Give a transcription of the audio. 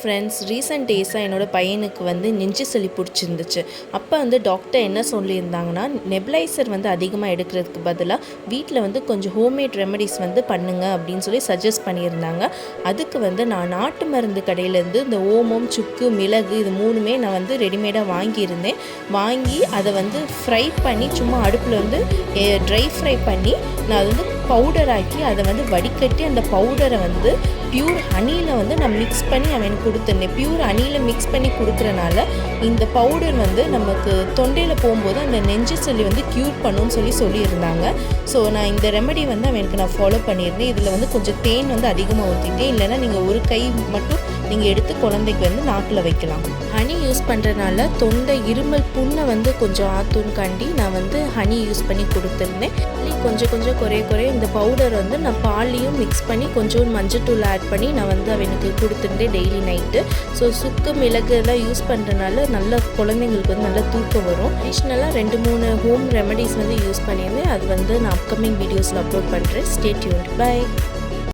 Friends, recent டேஸாக என்னோடய பையனுக்கு வந்து நெஞ்சு சளி பிடிச்சிருந்துச்சு. அப்போ வந்து டாக்டர் என்ன சொல்லியிருந்தாங்கன்னா, நெபுலைசர் வந்து அதிகமாக எடுக்கிறதுக்கு பதிலாக வீட்டில் வந்து கொஞ்சம் ஹோம்மேட் ரெமெடிஸ் வந்து பண்ணுங்க அப்படின்னு சொல்லி சஜஸ்ட் பண்ணியிருந்தாங்க. அதுக்கு வந்து நான் நாட்டு மருந்து கடையிலேருந்து இந்த ஓமம், சுக்கு, மிளகு இது 3மே நான் வந்து ரெடிமேடாக வாங்கியிருந்தேன். வாங்கி அதை வந்து ஃப்ரை பண்ணி சும்மா அடுப்பில் வந்து ட்ரை ஃப்ரை பண்ணி நான் வந்து பவுடர் ஆக்கி அதை வந்து வடிகட்டி அந்த பவுடரை வந்து பியூர் ஹனியில் வந்து நான் மிக்ஸ் பண்ணி அவனுக்கு கொடுத்துருந்தேன். பியூர் ஹனியில் மிக்ஸ் பண்ணி கொடுக்குறனால இந்த பவுடர் வந்து நமக்கு தொண்டையில் போகும்போது அந்த நெஞ்சு சளி வந்து க்யூர் பண்ணுன்னு சொல்லியிருந்தாங்க. ஸோ நான் இந்த ரெமெடி வந்து அவனுக்கு நான் ஃபாலோ பண்ணியிருந்தேன். இதில் வந்து கொஞ்சம் தேன் வந்து அதிகமாக ஊற்றிட்டேன். இல்லைன்னா நீங்கள் ஒரு கை மட்டும் நீங்கள் எடுத்து குழந்தைக்கு வந்து நாக்கில் வைக்கலாம். ஹனி யூஸ் பண்ணுறதுனால தொண்டை இருமல் புண்ணை வந்து கொஞ்சம் ஆற்றும்காண்டி நான் வந்து ஹனி யூஸ் பண்ணி கொடுத்துருந்தேன். கொஞ்சம் குறைய இந்த பவுடர் வந்து நான் பால்லையும் மிக்ஸ் பண்ணி கொஞ்சம் மஞ்சத்தூள் ஆட் பண்ணி நான் வந்து அவனுக்கு கொடுத்துருந்தேன் டெய்லி நைட்டு. ஸோ சுக்கு, மிளகு எல்லாம் யூஸ் பண்ணுறதுனால நல்ல குழந்தைங்களுக்கு வந்து நல்லா தூக்கம் வரும். அடிஷ்னலாக 2-3 ஹோம் ரெமெடிஸ் வந்து யூஸ் பண்ணியிருந்தேன். அது வந்து நான் அப்கமிங் வீடியோஸில் அப்லோட் பண்ணுறேன். Stay tuned. பை.